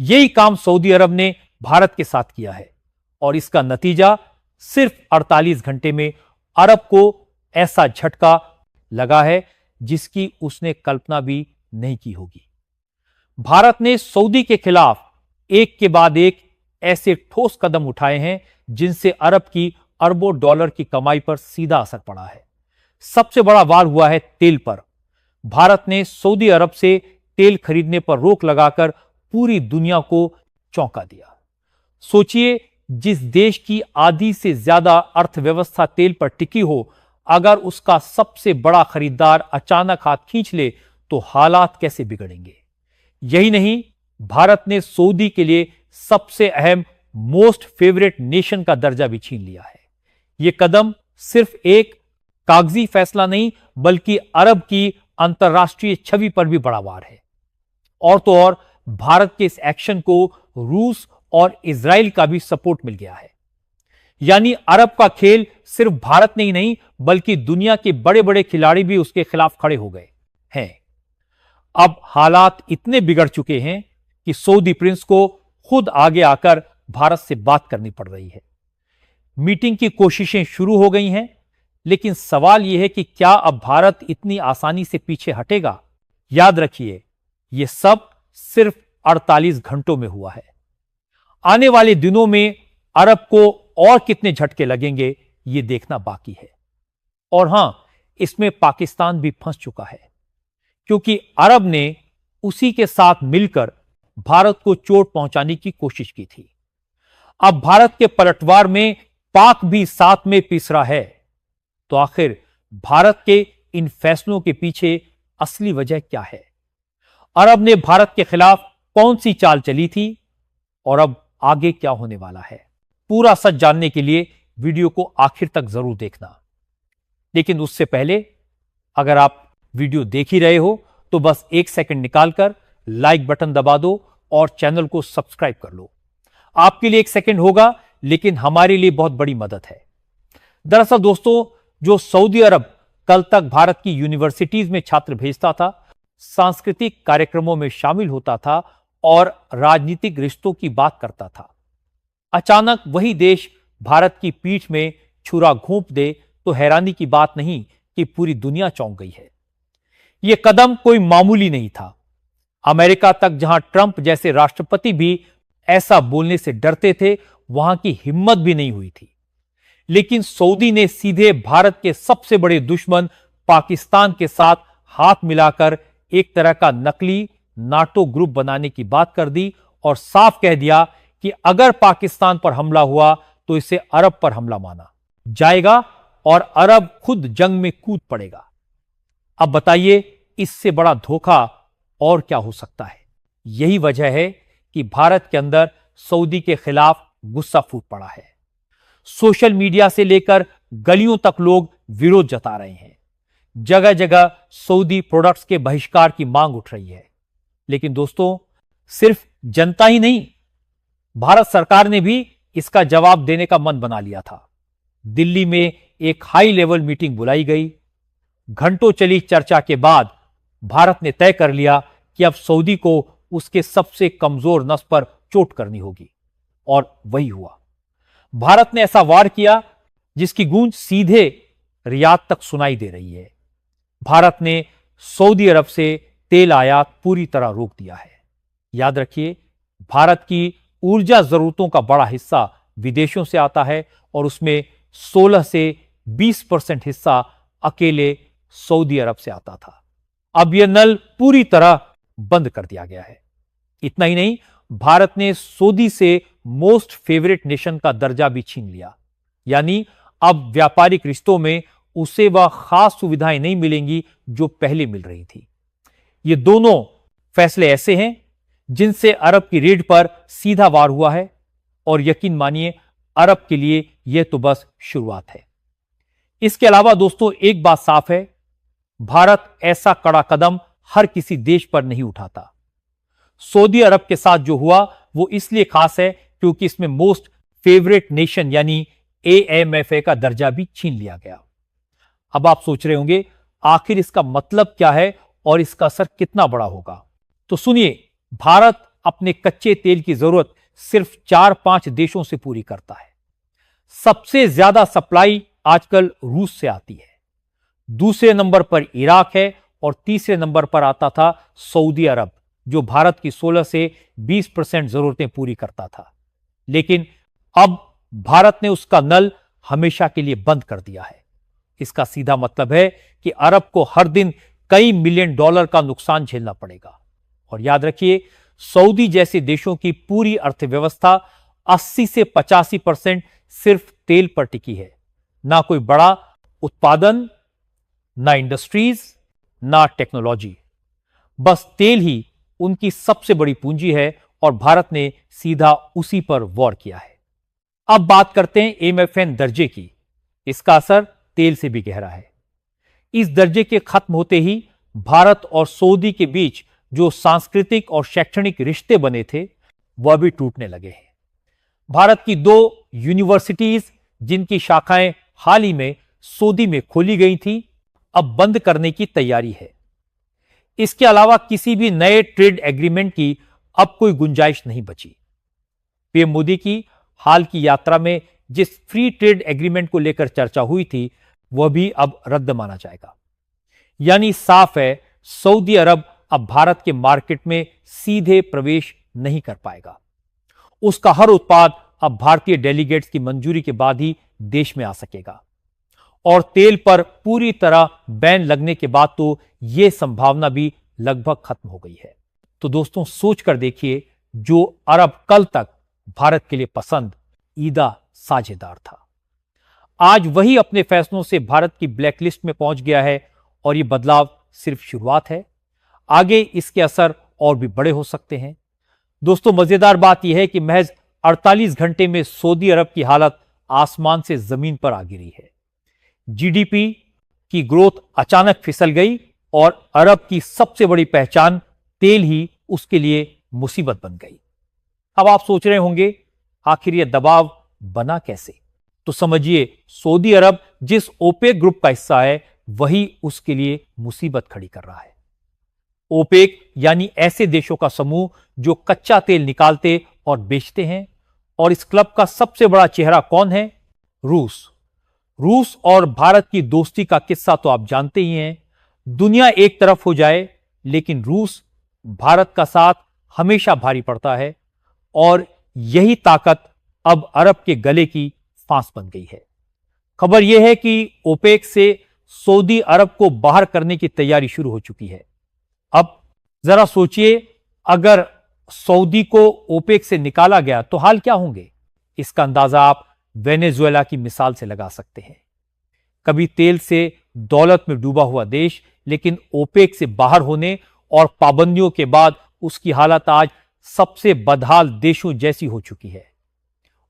यही काम सऊदी अरब ने भारत के साथ किया है और इसका नतीजा सिर्फ 48 घंटे में अरब को ऐसा झटका लगा है जिसकी उसने कल्पना भी नहीं की होगी। भारत ने सऊदी के खिलाफ एक के बाद एक ऐसे ठोस कदम उठाए हैं जिनसे अरब की अरबों डॉलर की कमाई पर सीधा असर पड़ा है। सबसे बड़ा वार हुआ है तेल पर। भारत ने सऊदी अरब से तेल खरीदने पर रोक लगाकर पूरी दुनिया को चौंका दिया। सोचिए, जिस देश की आधी से ज्यादा अर्थव्यवस्था तेल पर टिकी हो, अगर उसका सबसे बड़ा खरीदार अचानक हाथ खींच ले तो हालात कैसे बिगड़ेंगे। यही नहीं, भारत ने सऊदी के लिए सबसे अहम मोस्ट फेवरेट नेशन का दर्जा भी छीन लिया है। यह कदम सिर्फ एक कागजी फैसला नहीं बल्कि अरब की अंतर्राष्ट्रीय छवि पर भी बड़ा वार है। और तो और भारत के इस एक्शन को रूस और इजराइल का भी सपोर्ट मिल गया है। यानी अरब का खेल सिर्फ भारत ने ही नहीं बल्कि दुनिया के बड़े बड़े खिलाड़ी भी उसके खिलाफ खड़े हो गए हैं। अब हालात इतने बिगड़ चुके हैं कि सऊदी प्रिंस को खुद आगे आकर भारत से बात करनी पड़ रही है। मीटिंग की कोशिशें शुरू हो गई हैं, लेकिन सवाल यह है कि क्या अब भारत इतनी आसानी से पीछे हटेगा। याद रखिए, यह सब सिर्फ 48 घंटों में हुआ है। आने वाले दिनों में अरब को और कितने झटके लगेंगे यह देखना बाकी है। और हां, इसमें पाकिस्तान भी फंस चुका है, क्योंकि अरब ने उसी के साथ मिलकर भारत को चोट पहुंचाने की कोशिश की थी। अब भारत के पलटवार में पाक भी साथ में पिस रहा है। तो आखिर भारत के इन फैसलों के पीछे असली वजह क्या है? अरब ने भारत के खिलाफ कौन सी चाल चली थी और अब आगे क्या होने वाला है? पूरा सच जानने के लिए वीडियो को आखिर तक जरूर देखना। लेकिन उससे पहले, अगर आप वीडियो देख ही रहे हो तो बस एक सेकंड निकालकर लाइक बटन दबा दो और चैनल को सब्सक्राइब कर लो। आपके लिए एक सेकंड होगा, लेकिन हमारे लिए बहुत बड़ी मदद है। दरअसल दोस्तों, जो सऊदी अरब कल तक भारत की यूनिवर्सिटीज में छात्र भेजता था, सांस्कृतिक कार्यक्रमों में शामिल होता था और राजनीतिक रिश्तों की बात करता था, अचानक वही देश भारत की पीठ में छुरा घोंप दे तो हैरानी की बात नहीं कि पूरी दुनिया चौंक गई है। यह कदम कोई मामूली नहीं था। अमेरिका तक, जहां ट्रंप जैसे राष्ट्रपति भी ऐसा बोलने से डरते थे, वहां की हिम्मत भी नहीं हुई थी। लेकिन सऊदी ने सीधे भारत के सबसे बड़े दुश्मन पाकिस्तान के साथ हाथ मिलाकर एक तरह का नकली नाटो ग्रुप बनाने की बात कर दी और साफ कह दिया कि अगर पाकिस्तान पर हमला हुआ तो इसे अरब पर हमला माना जाएगा और अरब खुद जंग में कूद पड़ेगा। अब बताइए, इससे बड़ा धोखा और क्या हो सकता है? यही वजह है कि भारत के अंदर सऊदी के खिलाफ गुस्सा फूट पड़ा है। सोशल मीडिया से लेकर गलियों तक लोग विरोध जता रहे हैं। जगह जगह सऊदी प्रोडक्ट्स के बहिष्कार की मांग उठ रही है। लेकिन दोस्तों, सिर्फ जनता ही नहीं, भारत सरकार ने भी इसका जवाब देने का मन बना लिया था। दिल्ली में एक हाई लेवल मीटिंग बुलाई गई। घंटों चली चर्चा के बाद भारत ने तय कर लिया कि अब सऊदी को उसके सबसे कमजोर नस पर चोट करनी होगी, और वही हुआ। भारत ने ऐसा वार किया जिसकी गूंज सीधे रियाद तक सुनाई दे रही है। भारत ने सऊदी अरब से तेल आयात पूरी तरह रोक दिया है। याद रखिए, भारत की ऊर्जा जरूरतों का बड़ा हिस्सा विदेशों से आता है और उसमें 16 से 20% हिस्सा अकेले सऊदी अरब से आता था। अब यह नल पूरी तरह बंद कर दिया गया है। इतना ही नहीं, भारत ने सऊदी से मोस्ट फेवरेट नेशन का दर्जा भी छीन लिया। यानी अब व्यापारिक रिश्तों में उसे वह खास सुविधाएं नहीं मिलेंगी जो पहले मिल रही थी। ये दोनों फैसले ऐसे हैं जिनसे अरब की रीढ़ पर सीधा वार हुआ है, और यकीन मानिए, अरब के लिए यह तो बस शुरुआत है। इसके अलावा दोस्तों, एक बात साफ है, भारत ऐसा कड़ा कदम हर किसी देश पर नहीं उठाता। सऊदी अरब के साथ जो हुआ वो इसलिए खास है क्योंकि इसमें मोस्ट फेवरेट नेशन यानी AMFA का दर्जा भी छीन लिया गया। अब आप सोच रहे होंगे, आखिर इसका मतलब क्या है और इसका असर कितना बड़ा होगा? तो सुनिए, भारत अपने कच्चे तेल की जरूरत सिर्फ 4-5 देशों से पूरी करता है। सबसे ज्यादा सप्लाई आजकल रूस से आती है, दूसरे नंबर पर इराक है और तीसरे नंबर पर आता था सऊदी अरब, जो भारत की 16 से 20% जरूरतें पूरी करता था। लेकिन अब भारत ने उसका नल हमेशा के लिए बंद कर दिया है। इसका सीधा मतलब है कि अरब को हर दिन कई मिलियन डॉलर का नुकसान झेलना पड़ेगा। और याद रखिए, सऊदी जैसे देशों की पूरी अर्थव्यवस्था 80 से 85% सिर्फ तेल पर टिकी है। ना कोई बड़ा उत्पादन, ना इंडस्ट्रीज, ना टेक्नोलॉजी, बस तेल ही उनकी सबसे बड़ी पूंजी है और भारत ने सीधा उसी पर वॉर किया है। अब बात करते हैं एमएफएन दर्जे की। इसका असर तेल से भी गहरा है। इस दर्जे के खत्म होते ही भारत और सऊदी के बीच जो सांस्कृतिक और शैक्षणिक रिश्ते बने थे वह भी टूटने लगे हैं। भारत की 2 यूनिवर्सिटीज जिनकी शाखाएं हाल ही में सऊदी में खोली गई थी, अब बंद करने की तैयारी है। इसके अलावा किसी भी नए ट्रेड एग्रीमेंट की अब कोई गुंजाइश नहीं बची। पीएम मोदी की हाल की यात्रा में जिस फ्री ट्रेड एग्रीमेंट को लेकर चर्चा हुई थी वह भी अब रद्द माना जाएगा। यानी साफ है, सऊदी अरब अब भारत के मार्केट में सीधे प्रवेश नहीं कर पाएगा। उसका हर उत्पाद अब भारतीय डेलीगेट्स की मंजूरी के बाद ही देश में आ सकेगा। और तेल पर पूरी तरह बैन लगने के बाद तो यह संभावना भी लगभग खत्म हो गई है। तो दोस्तों, सोच कर देखिए, जो अरब कल तक भारत के लिए पसंद ईदा साझेदार था, आज वही अपने फैसलों से भारत की ब्लैकलिस्ट में पहुंच गया है। और यह बदलाव सिर्फ शुरुआत है, आगे इसके असर और भी बड़े हो सकते हैं। दोस्तों, मजेदार बात यह है कि महज 48 घंटे में सऊदी अरब की हालत आसमान से जमीन पर आ गिरी है। जीडीपी की ग्रोथ अचानक फिसल गई और अरब की सबसे बड़ी पहचान तेल ही उसके लिए मुसीबत बन गई। अब आप सोच रहे होंगे, आखिर यह दबाव बना कैसे? तो समझिए, सऊदी अरब जिस ओपेक ग्रुप का हिस्सा है वही उसके लिए मुसीबत खड़ी कर रहा है। ओपेक यानी ऐसे देशों का समूह जो कच्चा तेल निकालते और बेचते हैं। और इस क्लब का सबसे बड़ा चेहरा कौन है? रूस और भारत की दोस्ती का किस्सा तो आप जानते ही हैं। दुनिया एक तरफ हो जाए लेकिन रूस भारत का साथ हमेशा भारी पड़ता है और यही ताकत अब अरब के गले की फांस बन गई है। खबर यह है कि ओपेक से सऊदी अरब को बाहर करने की तैयारी शुरू हो चुकी है। अब जरा सोचिए, अगर सऊदी को ओपेक से निकाला गया तो हाल क्या होंगे? इसका अंदाजा आप वेनेजुएला की मिसाल से लगा सकते हैं। कभी तेल से दौलत में डूबा हुआ देश, लेकिन ओपेक से बाहर होने और पाबंदियों के बाद उसकी हालत आज सबसे बदहाल देशों जैसी हो चुकी है।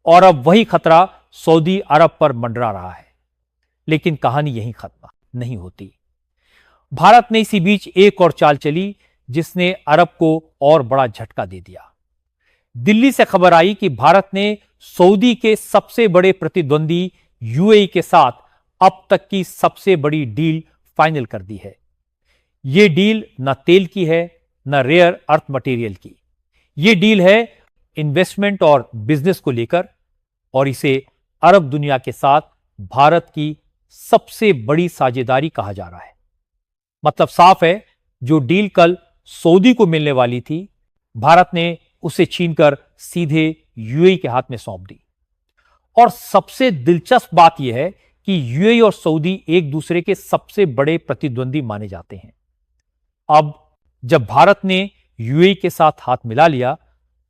और अब वही खतरा सऊदी अरब पर मंडरा रहा है। लेकिन कहानी यहीं खत्म नहीं होती। भारत ने इसी बीच एक और चाल चली जिसने अरब को और बड़ा झटका दे दिया। दिल्ली से खबर आई कि भारत ने सऊदी के सबसे बड़े प्रतिद्वंदी यूएई के साथ अब तक की सबसे बड़ी डील फाइनल कर दी है। यह डील न तेल की है न रेयर अर्थ मटेरियल की। यह डील है इन्वेस्टमेंट और बिजनेस को लेकर, और इसे अरब दुनिया के साथ भारत की सबसे बड़ी साझेदारी कहा जा रहा है। मतलब साफ है, जो डील कल सऊदी को मिलने वाली थी, भारत ने उसे छीनकर सीधे यूएई के हाथ में सौंप दी। और सबसे दिलचस्प बात यह है कि यूएई और सऊदी एक दूसरे के सबसे बड़े प्रतिद्वंदी माने जाते हैं। अब जब भारत ने यूएई के साथ हाथ मिला लिया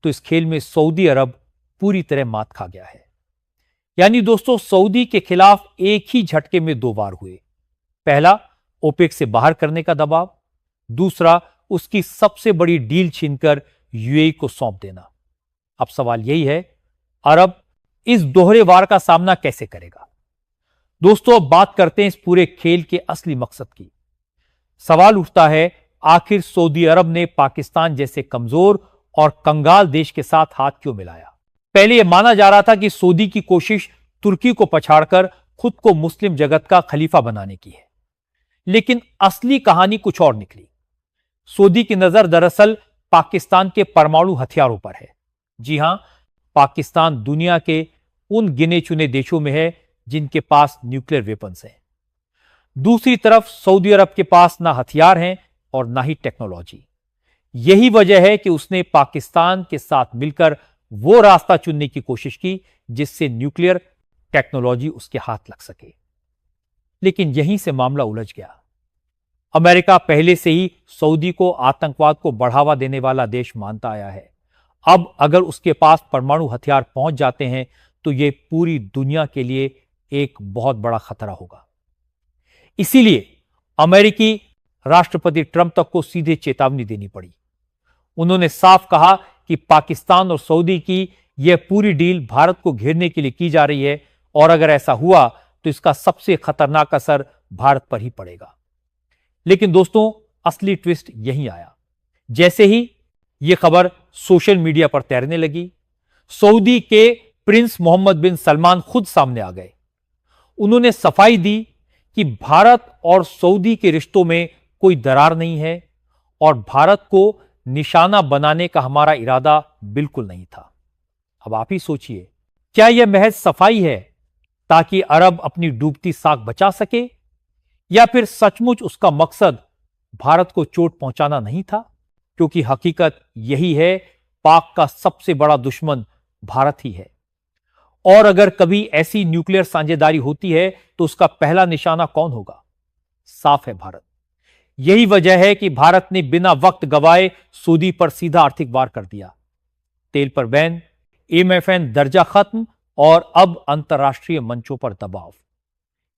तो इस खेल में सऊदी अरब पूरी तरह मात खा गया है। यानी दोस्तों, सऊदी के खिलाफ एक ही झटके में 2 वार हुए। पहला, ओपेक से बाहर करने का दबाव, दूसरा उसकी सबसे बड़ी डील छीनकर यूएई को सौंप देना। अब सवाल यही है, अरब इस दोहरे वार का सामना कैसे करेगा? दोस्तों, अब बात करते हैं इस पूरे खेल के असली मकसद की। सवाल उठता है, आखिर सऊदी अरब ने पाकिस्तान जैसे कमजोर और कंगाल देश के साथ हाथ क्यों मिलाया? पहले यह माना जा रहा था कि सऊदी की कोशिश तुर्की को पछाड़कर खुद को मुस्लिम जगत का खलीफा बनाने की है। लेकिन असली कहानी कुछ और निकली। सऊदी की नजर दरअसल पाकिस्तान के परमाणु हथियारों पर है। जी हां, पाकिस्तान दुनिया के उन गिने चुने देशों में है जिनके पास न्यूक्लियर वेपन्स हैं। दूसरी तरफ सऊदी अरब के पास ना हथियार हैं और ना ही टेक्नोलॉजी। यही वजह है कि उसने पाकिस्तान के साथ मिलकर वो रास्ता चुनने की कोशिश की जिससे न्यूक्लियर टेक्नोलॉजी उसके हाथ लग सके। लेकिन यहीं से मामला उलझ गया। अमेरिका पहले से ही सऊदी को आतंकवाद को बढ़ावा देने वाला देश मानता आया है। अब अगर उसके पास परमाणु हथियार पहुंच जाते हैं तो यह पूरी दुनिया के लिए एक बहुत बड़ा खतरा होगा। इसीलिए अमेरिकी राष्ट्रपति ट्रंप तक को सीधे चेतावनी देनी पड़ी। उन्होंने साफ कहा कि पाकिस्तान और सऊदी की यह पूरी डील भारत को घेरने के लिए की जा रही है और अगर ऐसा हुआ तो इसका सबसे खतरनाक असर भारत पर ही पड़ेगा। लेकिन दोस्तों, असली ट्विस्ट यहीं आया। जैसे ही यह खबर सोशल मीडिया पर तैरने लगी, सऊदी के प्रिंस मोहम्मद बिन सलमान खुद सामने आ गए। उन्होंने सफाई दी कि भारत और सऊदी के रिश्तों में कोई दरार नहीं है और भारत को निशाना बनाने का हमारा इरादा बिल्कुल नहीं था। अब आप ही सोचिए, क्या यह महज सफाई है ताकि अरब अपनी डूबती साख बचा सके, या फिर सचमुच उसका मकसद भारत को चोट पहुंचाना नहीं था? क्योंकि हकीकत यही है, पाक का सबसे बड़ा दुश्मन भारत ही है और अगर कभी ऐसी न्यूक्लियर साझेदारी होती है तो उसका पहला निशाना कौन होगा? साफ है, भारत। यही वजह है कि भारत ने बिना वक्त गवाए सऊदी पर सीधा आर्थिक वार कर दिया। तेल पर बैन, एमएफएन दर्जा खत्म और अब अंतर्राष्ट्रीय मंचों पर दबाव,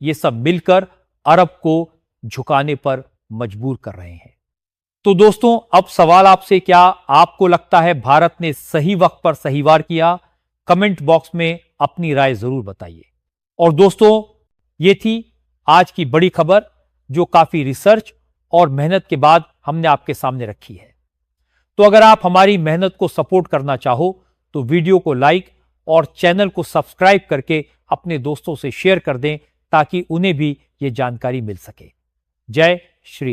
ये सब मिलकर अरब को झुकाने पर मजबूर कर रहे हैं। तो दोस्तों, अब सवाल आपसे, क्या आपको लगता है भारत ने सही वक्त पर सही वार किया? कमेंट बॉक्स में अपनी राय जरूर बताइए। और दोस्तों, ये थी आज की बड़ी खबर जो काफी रिसर्च और मेहनत के बाद हमने आपके सामने रखी है। तो अगर आप हमारी मेहनत को सपोर्ट करना चाहो तो वीडियो को लाइक और चैनल को सब्सक्राइब करके अपने दोस्तों से शेयर कर दें ताकि उन्हें भी ये जानकारी मिल सके। जय श्री